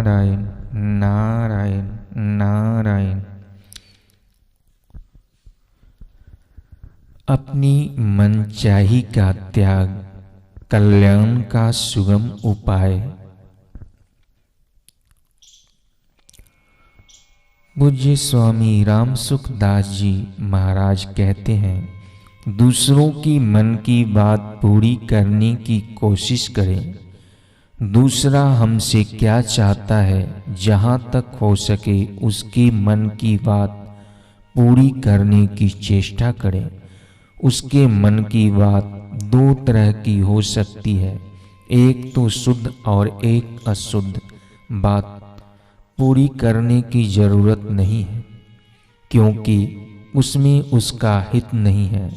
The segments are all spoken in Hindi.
नारायण नारायण नारायण। अपनी मनचाही का त्याग, कल्याण का सुगम उपाय। पूज्य स्वामी राम सुखदास जी महाराज कहते हैं, दूसरों की मन की बात पूरी करने की कोशिश करें। दूसरा हमसे क्या चाहता है, जहाँ तक हो सके उसके मन की बात पूरी करने की चेष्टा करें। उसके मन की बात दो तरह की हो सकती है, एक तो शुद्ध और एक अशुद्ध। बात पूरी करने की जरूरत नहीं है, क्योंकि उसमें उसका हित नहीं है।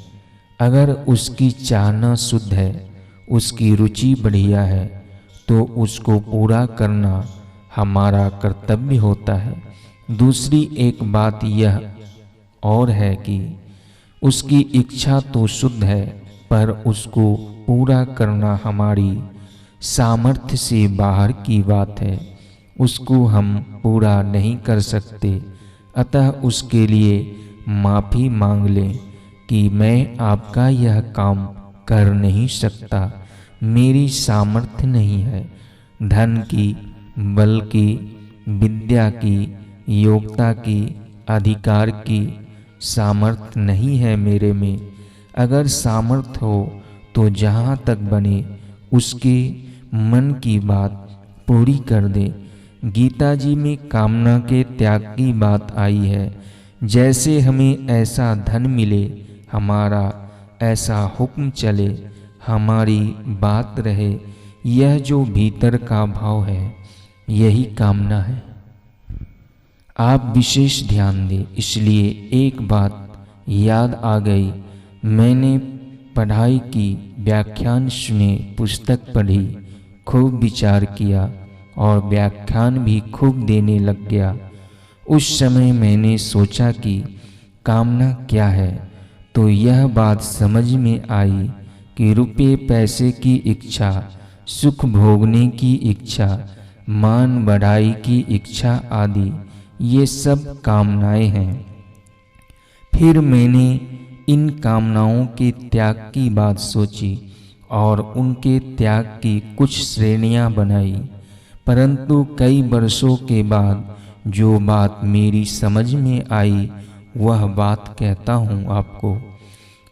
अगर उसकी चाहना शुद्ध है, उसकी रुचि बढ़िया है, तो उसको पूरा करना हमारा कर्तव्य होता है। दूसरी एक बात यह और है कि उसकी इच्छा तो शुद्ध है, पर उसको पूरा करना हमारी सामर्थ्य से बाहर की बात है। उसको हम पूरा नहीं कर सकते, अतः उसके लिए माफ़ी मांग लें कि मैं आपका यह काम कर नहीं सकता, मेरी सामर्थ्य नहीं है। धन की, बल की, विद्या की, योग्यता की, अधिकार की सामर्थ्य नहीं है मेरे में। अगर सामर्थ्य हो तो जहाँ तक बने उसके मन की बात पूरी कर दे। गीता जी में कामना के त्याग की बात आई है। जैसे हमें ऐसा धन मिले, हमारा ऐसा हुक्म चले, हमारी बात रहे, यह जो भीतर का भाव है, यही कामना है। आप विशेष ध्यान दें। इसलिए एक बात याद आ गई। मैंने पढ़ाई की, व्याख्यान सुने, पुस्तक पढ़ी, खूब विचार किया और व्याख्यान भी खूब देने लग गया। उस समय मैंने सोचा कि कामना क्या है, तो यह बात समझ में आई कि रुपये पैसे की इच्छा, सुख भोगने की इच्छा, मान बढ़ाई की इच्छा आदि, ये सब कामनाएं हैं। फिर मैंने इन कामनाओं के त्याग की बात सोची और उनके त्याग की कुछ श्रेणियां बनाई। परंतु कई वर्षों के बाद जो बात मेरी समझ में आई, वह बात कहता हूँ आपको।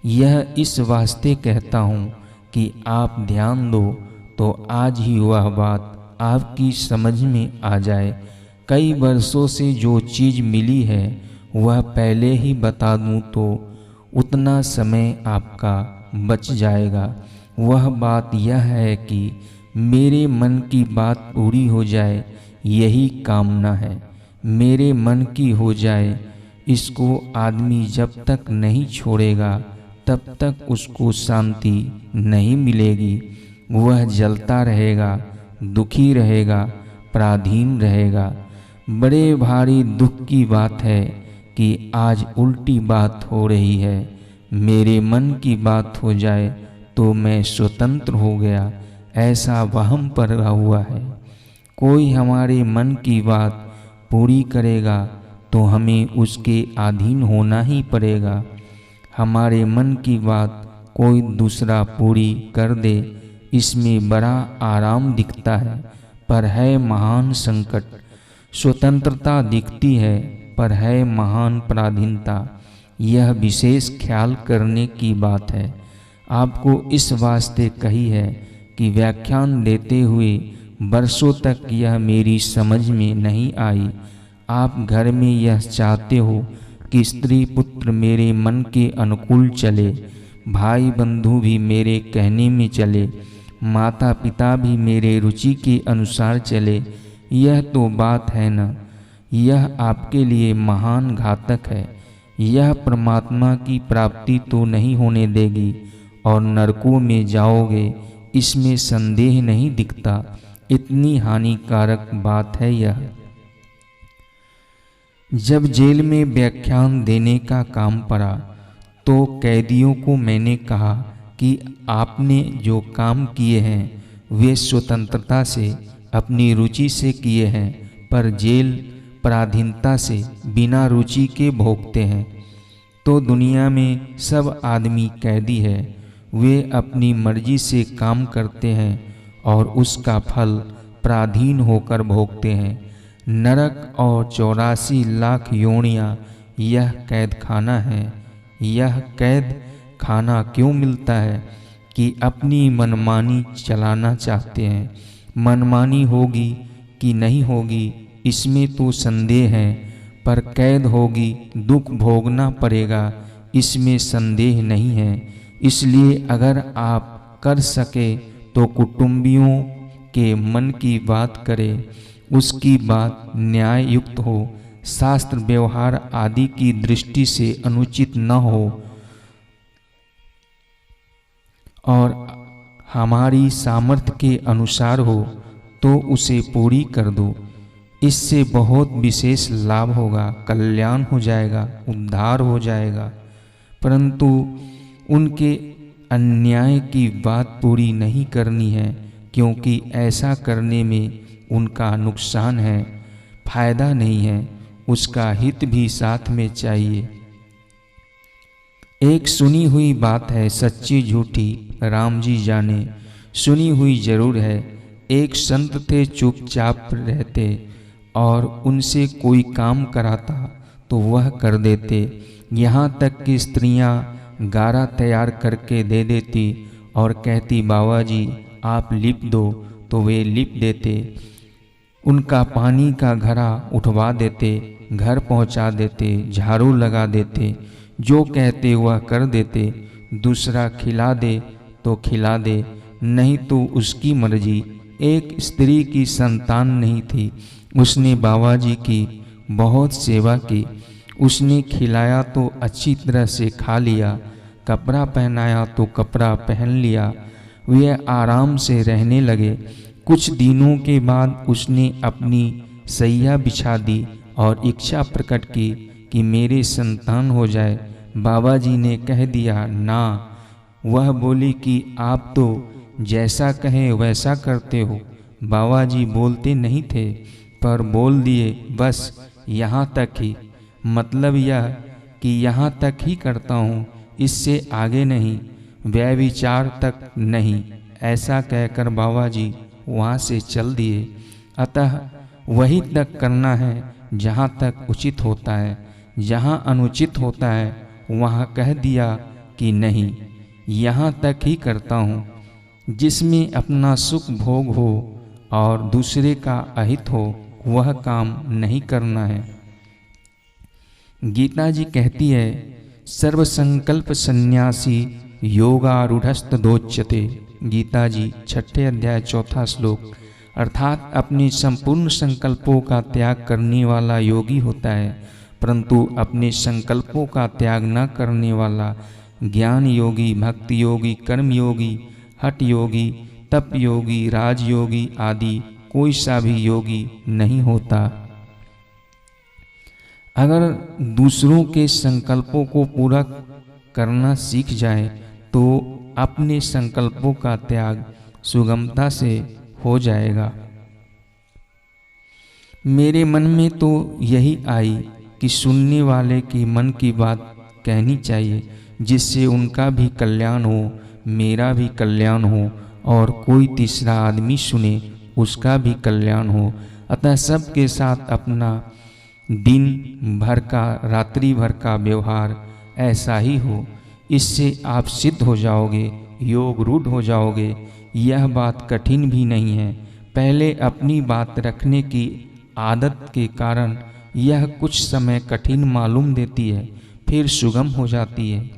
यह इस वास्ते कहता हूँ कि आप ध्यान दो तो आज ही वह बात आपकी समझ में आ जाए। कई वर्षों से जो चीज़ मिली है, वह पहले ही बता दूँ तो उतना समय आपका बच जाएगा। वह बात यह है कि मेरे मन की बात पूरी हो जाए, यही कामना है। मेरे मन की हो जाए, इसको आदमी जब तक नहीं छोड़ेगा तब तक उसको शांति नहीं मिलेगी। वह जलता रहेगा, दुखी रहेगा, पराधीन रहेगा। बड़े भारी दुख की बात है कि आज उल्टी बात हो रही है। मेरे मन की बात हो जाए तो मैं स्वतंत्र हो गया, ऐसा वहम पड़ा हुआ है। कोई हमारे मन की बात पूरी करेगा तो हमें उसके अधीन होना ही पड़ेगा। हमारे मन की बात कोई दूसरा पूरी कर दे, इसमें बड़ा आराम दिखता है, पर है महान संकट। स्वतंत्रता दिखती है, पर है महान पराधीनता। यह विशेष ख्याल करने की बात है। आपको इस वास्ते कही है कि व्याख्यान देते हुए वर्षों तक यह मेरी समझ में नहीं आई। आप घर में यह चाहते हो कि स्त्री पुत्र मेरे मन के अनुकूल चले, भाई बंधु भी मेरे कहने में चले, माता पिता भी मेरे रुचि के अनुसार चले। यह तो बात है न, यह आपके लिए महान घातक है। यह परमात्मा की प्राप्ति तो नहीं होने देगी और नरकों में जाओगे, इसमें संदेह नहीं दिखता। इतनी हानिकारक बात है यह। जब जेल में व्याख्यान देने का काम पड़ा तो कैदियों को मैंने कहा कि आपने जो काम किए हैं वे स्वतंत्रता से अपनी रुचि से किए हैं, पर जेल पराधीनता से बिना रुचि के भोगते हैं। तो दुनिया में सब आदमी कैदी है, वे अपनी मर्जी से काम करते हैं और उसका फल पराधीन होकर भोगते हैं। नरक और 84 लाख योनियाँ यह कैद खाना है। यह कैद खाना क्यों मिलता है कि अपनी मनमानी चलाना चाहते हैं। मनमानी होगी कि नहीं होगी इसमें तो संदेह है, पर कैद होगी, दुख भोगना पड़ेगा, इसमें संदेह नहीं है। इसलिए अगर आप कर सके तो कुटुंबियों के मन की बात करें, उसकी बात न्याय युक्त हो, शास्त्र व्यवहार आदि की दृष्टि से अनुचित न हो और हमारी सामर्थ्य के अनुसार हो तो उसे पूरी कर दो। इससे बहुत विशेष लाभ होगा, कल्याण हो जाएगा, उद्धार हो जाएगा। परंतु उनके अन्याय की बात पूरी नहीं करनी है, क्योंकि ऐसा करने में उनका नुकसान है, फायदा नहीं है, उसका हित भी साथ में चाहिए। एक सुनी हुई बात है, सच्ची झूठी राम जी जाने, सुनी हुई जरूर है। एक संत थे, चुपचाप रहते और उनसे कोई काम कराता तो वह कर देते। यहाँ तक कि स्त्रियाँ गारा तैयार करके दे देती और कहती बाबा जी आप लिप दो, तो वे लिप देते। उनका पानी का घड़ा उठवा देते, घर पहुंचा देते, झाड़ू लगा देते, जो कहते वह कर देते। दूसरा खिला दे तो खिला दे, नहीं तो उसकी मर्जी। एक स्त्री की संतान नहीं थी, उसने बाबा जी की बहुत सेवा की। उसने खिलाया तो अच्छी तरह से खा लिया, कपड़ा पहनाया तो कपड़ा पहन लिया। वे आराम से रहने लगे। कुछ दिनों के बाद उसने अपनी सैया बिछा दी और इच्छा प्रकट की कि मेरे संतान हो जाए। बाबा जी ने कह दिया ना। वह बोली कि आप तो जैसा कहें वैसा करते हो। बाबा जी बोलते नहीं थे, पर बोल दिए बस यहाँ तक ही, मतलब यह कि यहाँ तक ही करता हूँ, इससे आगे नहीं, व्यभिचार तक नहीं। ऐसा कहकर बाबा जी वहाँ से चल दिए। अतः वही तक करना है जहाँ तक उचित होता है। जहाँ अनुचित होता है वहाँ कह दिया कि नहीं, यहाँ तक ही करता हूँ। जिसमें अपना सुख भोग हो और दूसरे का अहित हो वह काम नहीं करना है। गीता जी कहती है सर्वसंकल्प सन्यासी योगारूढ़स्तदोच्यते। गीता जी 6 अध्याय 4 श्लोक। अर्थात अपने संपूर्ण संकल्पों का त्याग करने वाला योगी होता है, परंतु अपने संकल्पों का त्याग न करने वाला ज्ञान योगी, भक्ति योगी, कर्म योगी, हठ योगी, तप योगी, राजयोगी आदि कोई सा भी योगी नहीं होता। अगर दूसरों के संकल्पों को पूरा करना सीख जाए तो अपने संकल्पों का त्याग सुगमता से हो जाएगा। मेरे मन में तो यही आई कि सुनने वाले की मन की बात कहनी चाहिए, जिससे उनका भी कल्याण हो, मेरा भी कल्याण हो और कोई तीसरा आदमी सुने उसका भी कल्याण हो। अतः सबके साथ अपना दिन भर का, रात्रि भर का व्यवहार ऐसा ही हो। इससे आप सिद्ध हो जाओगे, योग रूढ़ हो जाओगे। यह बात कठिन भी नहीं है। पहले अपनी बात रखने की आदत के कारण यह कुछ समय कठिन मालूम देती है, फिर सुगम हो जाती है।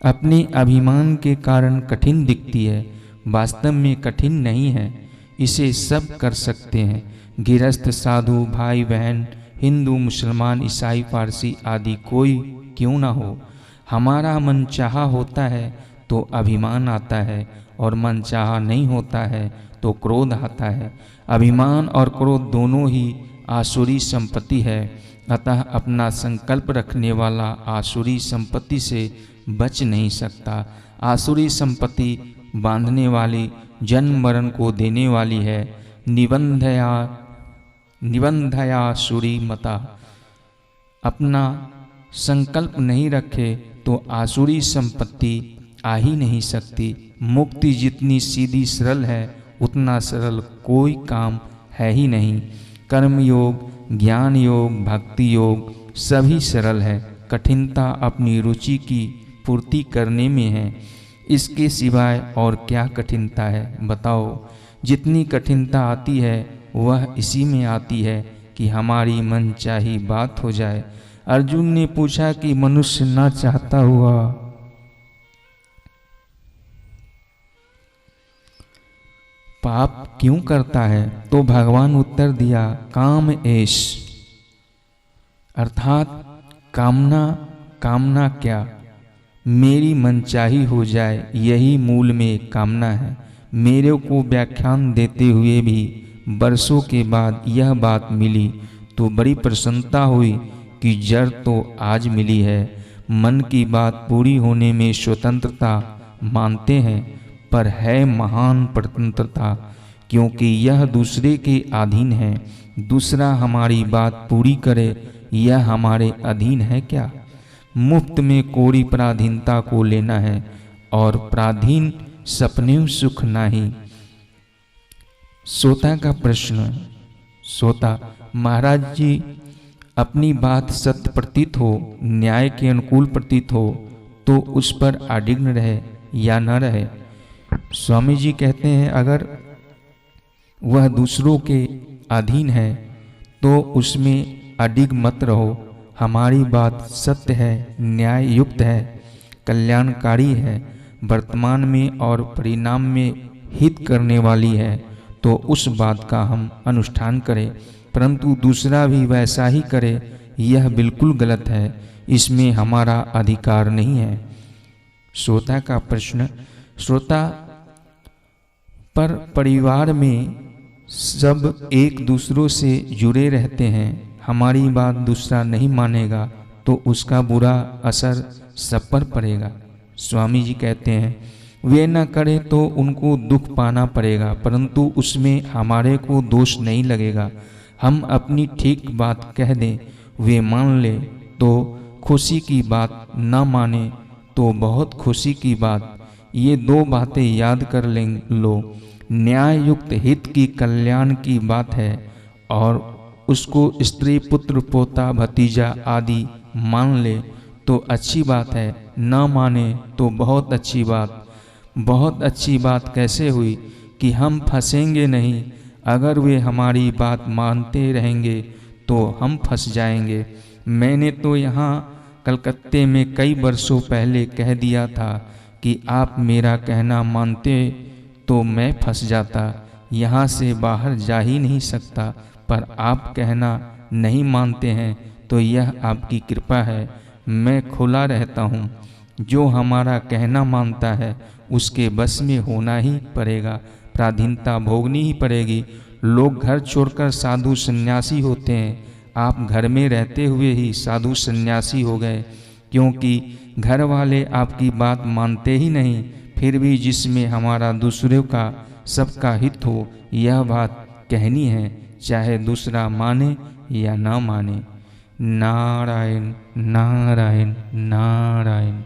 अपने अभिमान के कारण कठिन दिखती है, वास्तव में कठिन नहीं है। इसे सब कर सकते हैं। गृहस्थ, साधु, भाई बहन, हिंदू, मुसलमान, ईसाई, पारसी आदि कोई क्यों ना हो। हमारा मन चाहा होता है तो अभिमान आता है और मन चाहा नहीं होता है तो क्रोध आता है। अभिमान और क्रोध दोनों ही आसुरी संपत्ति है। अतः अपना संकल्प रखने वाला आसुरी संपत्ति से बच नहीं सकता। आसुरी संपत्ति बांधने वाली, जन्म मरण को देने वाली है। निबंधया सुरी मता। अपना संकल्प नहीं रखे तो आसुरी संपत्ति आ ही नहीं सकती। मुक्ति जितनी सीधी सरल है उतना सरल कोई काम है ही नहीं। कर्म योग, ज्ञान योग, भक्ति योग सभी सरल है। कठिनता अपनी रुचि की पूर्ति करने में है। इसके सिवाय और क्या कठिनता है बताओ। जितनी कठिनता आती है वह इसी में आती है कि हमारी मनचाही बात हो जाए। अर्जुन ने पूछा कि मनुष्य ना चाहता हुआ पाप क्यों करता है? तो भगवान उत्तर दिया, काम ऐश, अर्थात कामना क्या, मेरी मनचाही हो जाए, यही मूल में कामना है। मेरे को व्याख्यान देते हुए भी वर्षों के बाद यह बात मिली तो बड़ी प्रसन्नता हुई कि जड़ तो आज मिली है। मन की बात पूरी होने में स्वतंत्रता मानते हैं, पर है महान स्वतंत्रता, क्योंकि यह दूसरे के अधीन है। दूसरा हमारी बात पूरी करे, यह हमारे अधीन है क्या? मुफ्त में कोरी पराधीनता को लेना है, और पराधीन सपने सुख नहीं। सोता का प्रश्न। सोता, महाराज जी, अपनी बात सत्य प्रतीत हो, न्याय के अनुकूल प्रतीत हो तो उस पर अडिग रहे या न रहे? स्वामी जी कहते हैं, अगर वह दूसरों के अधीन है तो उसमें अडिग मत रहो। हमारी बात सत्य है, न्याय युक्त है, कल्याणकारी है, वर्तमान में और परिणाम में हित करने वाली है, तो उस बात का हम अनुष्ठान करें। परंतु दूसरा भी वैसा ही करे, यह बिल्कुल गलत है, इसमें हमारा अधिकार नहीं है। श्रोता का प्रश्न। श्रोता, पर परिवार में सब एक दूसरों से जुड़े रहते हैं, हमारी बात दूसरा नहीं मानेगा तो उसका बुरा असर सब पर पड़ेगा। स्वामी जी कहते हैं, वे न करे तो उनको दुख पाना पड़ेगा, परंतु उसमें हमारे को दोष नहीं लगेगा। हम अपनी ठीक बात कह दें, वे मान ले तो खुशी की बात, न माने तो बहुत खुशी की बात। ये दो बातें याद कर लो। न्याय युक्त हित की कल्याण की बात है, और उसको स्त्री, पुत्र, पोता, भतीजा आदि मान ले तो अच्छी बात है, न माने तो बहुत अच्छी बात। बहुत अच्छी बात कैसे हुई कि हम फंसेंगे नहीं। अगर वे हमारी बात मानते रहेंगे तो हम फंस जाएंगे। मैंने तो यहाँ कलकत्ते में कई वर्षों पहले कह दिया था कि आप मेरा कहना मानते तो मैं फंस जाता, यहाँ से बाहर जा ही नहीं सकता। पर आप कहना नहीं मानते हैं तो यह आपकी कृपा है, मैं खुला रहता हूँ। जो हमारा कहना मानता है उसके बस में होना ही पड़ेगा, पराधीनता भोगनी ही पड़ेगी। लोग घर छोड़कर साधु सन्यासी होते हैं, आप घर में रहते हुए ही साधु सन्यासी हो गए, क्योंकि घर वाले आपकी बात मानते ही नहीं। फिर भी जिसमें हमारा दूसरों का सबका हित हो, यह बात कहनी है, चाहे दूसरा माने या ना माने। नारायण नारायण नारायण।